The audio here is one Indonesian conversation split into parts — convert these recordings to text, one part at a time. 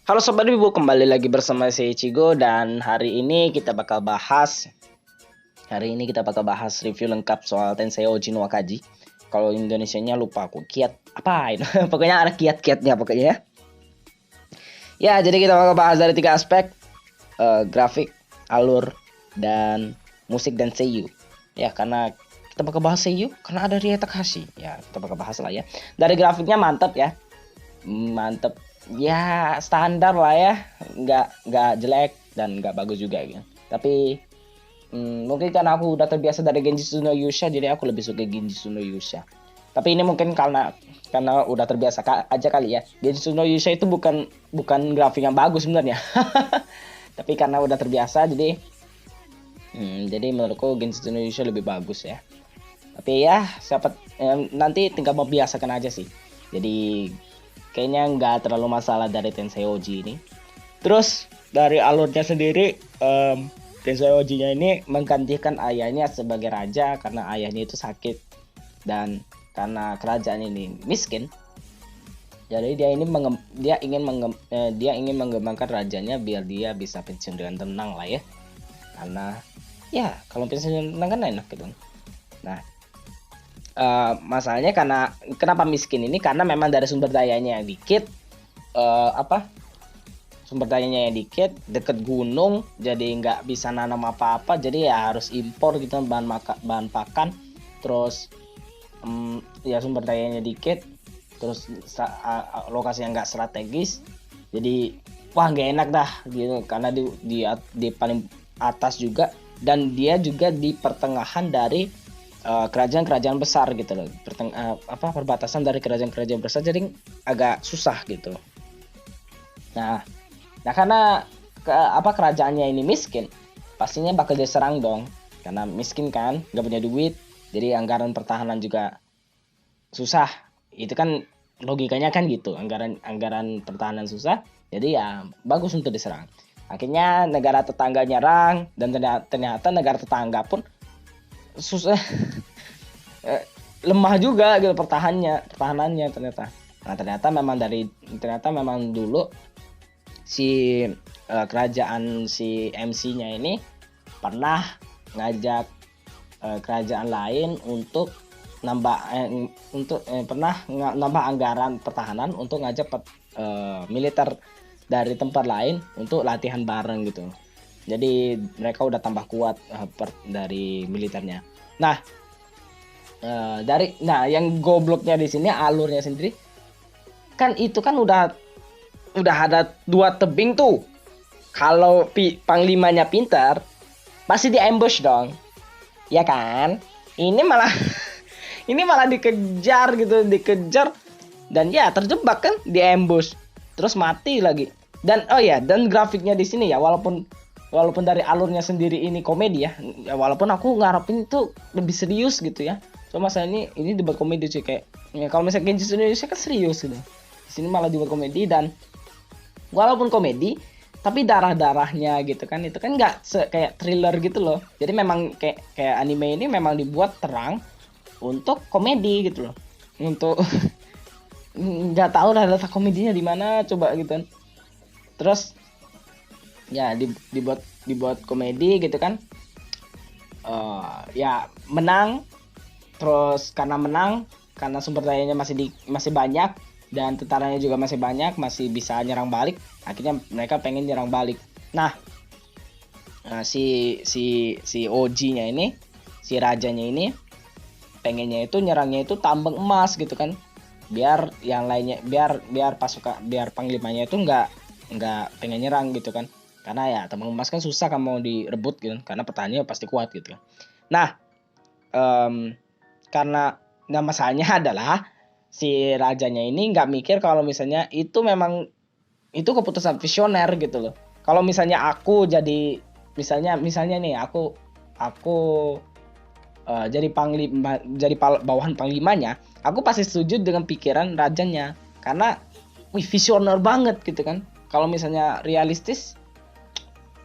Halo Sobat Wibu, kembali lagi bersama saya Ichigo dan hari ini kita bakal bahas review lengkap soal Tensei Oji no Wakaji. Kalau Indonesianya lupa aku, kiat apa itu? Pokoknya ada kiat-kiatnya pokoknya ya. Ya, jadi kita bakal bahas dari 3 aspek, grafik, alur, dan musik dan seiyu. Ya, karena kita bakal bahas seiyu karena ada Rie Takahashi. Ya, kita bakal bahas lah ya. Dari grafiknya mantap ya. Mantep ya, standar lah ya, nggak jelek dan nggak bagus juga gitu, tapi mungkin karena aku udah terbiasa dari Genjitsu no Yusha, jadi aku lebih suka Genjitsu no Yusha. Tapi ini mungkin karena udah terbiasa aja kali ya. Genjitsu no Yusha itu bukan grafik yang bagus sebenarnya. Tapi karena udah terbiasa, jadi menurutku Genjitsu no Yusha lebih bagus ya. Tapi ya nanti tinggal membiasakan aja sih. Jadi kayaknya nggak terlalu masalah dari Tensei Oji ini. Terus dari alurnya sendiri, Tensei Oji-nya ini menggantikan ayahnya sebagai raja karena ayahnya itu sakit dan karena kerajaan ini miskin. Jadi dia ingin mengembangkan rajanya biar dia bisa pensiun dengan tenang lah ya. Karena ya kalau pensiun dengan tenang kan enak gitu. Nah, masalahnya karena kenapa miskin ini, karena memang dari sumber dayanya yang dikit, sumber dayanya yang dikit, deket gunung, jadi nggak bisa nanam apa-apa, jadi ya harus impor gitu bahan pakan. Terus ya sumber dayanya dikit, terus lokasi yang nggak strategis, jadi wah nggak enak dah gitu, karena di paling atas juga, dan dia juga di pertengahan dari kerajaan-kerajaan besar gitu loh, perbatasan dari kerajaan-kerajaan besar, jadi agak susah gitu. Nah, karena kerajaannya ini miskin, pastinya bakal diserang dong, karena miskin kan, nggak punya duit, jadi anggaran pertahanan juga susah. Itu kan logikanya kan gitu, anggaran pertahanan susah, jadi ya bagus untuk diserang. Akhirnya negara tetangga nyerang, dan ternyata negara tetangga pun susah, lemah juga gitu pertahanannya ternyata. Nah, ternyata memang dulu si kerajaan si MC-nya ini pernah ngajak kerajaan lain untuk pernah nambah anggaran pertahanan untuk ngajak militer dari tempat lain untuk latihan bareng gitu. Jadi mereka udah tambah kuat dari militernya. Nah, yang gobloknya di sini alurnya sendiri kan, itu kan udah ada 2 tebing tuh. Kalau panglimanya pintar, pasti di ambush dong, ya kan? Ini malah ini malah dikejar dan ya terjebak kan, di ambush, terus mati lagi. Dan dan grafiknya di sini ya, walaupun dari alurnya sendiri ini komedi ya, walaupun aku ngarepin itu lebih serius gitu ya. So masa ini dibuat komedi sih, kayak ya, kalau misalnya Genjitsu Indonesia kan serius gitu. Di sini malah dibuat komedi, dan walaupun komedi tapi darahnya gitu kan, itu kan nggak kayak thriller gitu loh. Jadi memang kayak anime ini memang dibuat terang untuk komedi gitu loh. Untuk nggak tahu lah letak komedinya di mana coba gitu kan. Terus ya dibuat komedi gitu kan. Ya menang, terus karena sumber dayanya masih banyak, dan tentaranya juga masih banyak, masih bisa nyerang balik. Akhirnya mereka pengen nyerang balik. Nah, si Oji-nya ini, si rajanya ini pengennya itu nyerangnya itu tambang emas gitu kan, biar yang lainnya, biar panglimanya itu nggak pengen nyerang gitu kan, karena ya tambang emas kan susah kan mau direbut gitu, karena petani pasti kuat gitu. Nah, karena masalahnya adalah si rajanya ini nggak mikir kalau misalnya itu memang itu keputusan visioner gitu loh. Kalau misalnya aku jadi misalnya nih aku jadi bawahan panglimanya, aku pasti setuju dengan pikiran rajanya, karena visioner banget gitu kan. Kalau misalnya realistis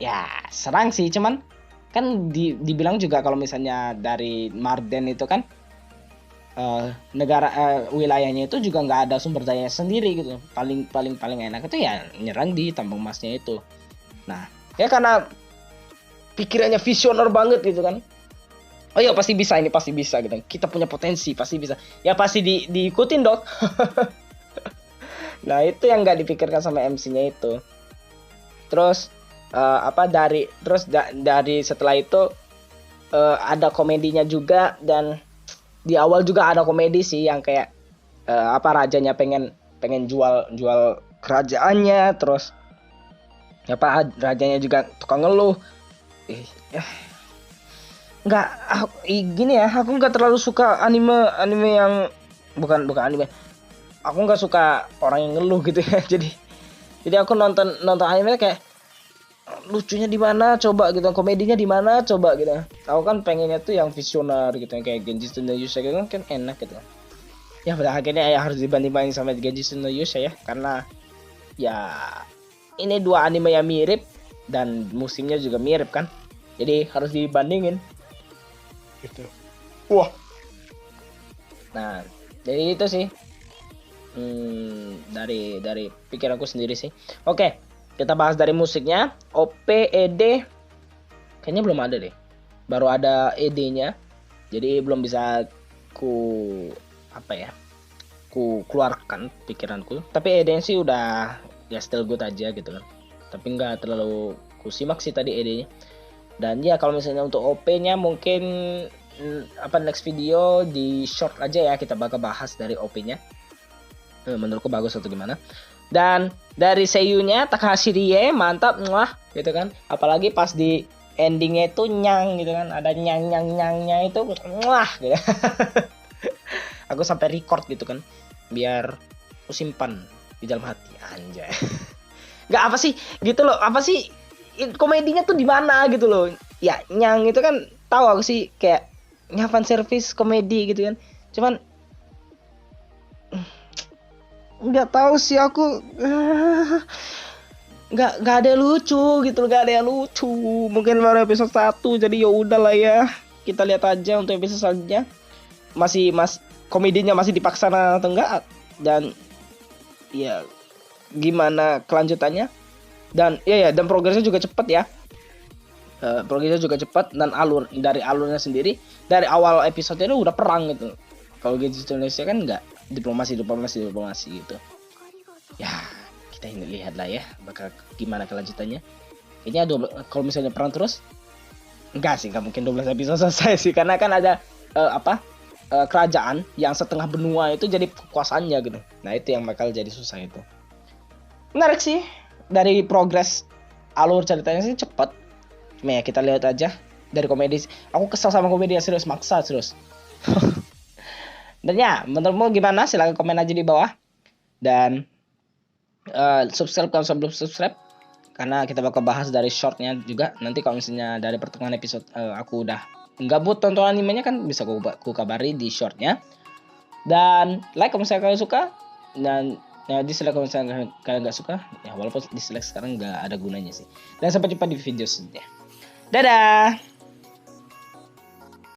ya serang sih, cuman kan dibilang juga kalau misalnya dari Marden itu kan negara wilayahnya itu juga nggak ada sumber daya sendiri gitu. Paling enak itu ya nyerang di tambang emasnya itu. Nah, ya karena pikirannya visioner banget gitu kan. Oh iya pasti bisa, ini pasti bisa gitu. Kita punya potensi, pasti bisa. Ya pasti diikutin dong. Nah, itu yang nggak dipikirkan sama MC-nya itu. Terus dari setelah itu ada komedinya juga, dan di awal juga ada komedi sih yang kayak rajanya pengen jual kerajaannya, terus rajanya juga tukang ngeluh. Nggak gini ya, aku nggak terlalu suka anime yang bukan anime. Aku nggak suka orang yang ngeluh gitu ya. Jadi aku nonton anime kayak lucunya di mana coba gitu, komedinya di mana coba gitu. Aku kan pengennya tuh yang visioner gitu, yang kayak Genji no Yusha gitu kan enak gitu. Ya pada akhirnya ya harus dibanding-banding sama Genji no Yusha ya, karena ya ini dua anime yang mirip dan musimnya juga mirip kan. Jadi harus dibandingin gitu. Wah. Nah, jadi itu sih. Dari pikiranku sendiri sih. Oke, kita bahas dari musiknya. OP, ED kayaknya belum ada deh. Baru ada ED-nya. Jadi belum bisa ku keluarkan pikiranku. Tapi ED-nya sih udah ya still good aja gitu kan. Tapi nggak terlalu ku simak sih tadi ED-nya. Dan ya kalau misalnya untuk OP-nya mungkin next video di short aja ya, kita bakal bahas dari OP-nya. Menurutku bagus atau gimana. Dan dari seiyunya Takahashi Rie mantap, muah gitu kan. Apalagi pas di endingnya itu nyang gitu kan, ada nyangnya itu muah gitu. Aku sampai record gitu kan, biar aku simpan di dalam hati anjay. Nggak apa sih gitu loh, apa sih komedinya tuh di mana gitu loh. Ya nyang itu kan tahu aku sih kayak fan service komedi gitu kan. Cuman nggak tahu sih aku, nggak ada yang lucu gitu, nggak ada yang lucu. Mungkin baru episode 1, jadi ya udahlah ya, kita lihat aja untuk episode selanjutnya komedinya masih dipaksa atau enggak, dan ya gimana kelanjutannya. Dan dan progresnya juga cepat ya. Progresnya juga cepat, dan alurnya sendiri dari awal episode ini udah perang gitu. Kalau Genji Indonesia kan enggak, diplomasi gitu. Ya kita lihat lah ya bakal gimana kelanjutannya. Kayaknya kalau misalnya perang terus enggak sih, enggak mungkin 12 episode selesai sih, karena kan ada kerajaan yang setengah benua itu jadi kekuasaannya gitu. Nah itu yang bakal jadi susah itu. Menarik sih, dari progres alur ceritanya sih cepet. Cuma ya kita lihat aja dari komedi. Aku kesel sama komedi yang serius, maksa serius. Dan ya, menurutmu gimana? Silahkan komen aja di bawah. Dan subscribe kalau belum subscribe, karena kita bakal bahas dari shortnya juga. Nanti kalau misalnya dari pertengahan episode aku udah gabut tonton animenya kan, bisa ku kabari di shortnya. Dan like kalau misalnya kalian suka, dan ya dislike kalau misalnya kalian nggak suka. Ya walaupun dislike sekarang nggak ada gunanya sih. Dan sampai jumpa di video selanjutnya. Dadah.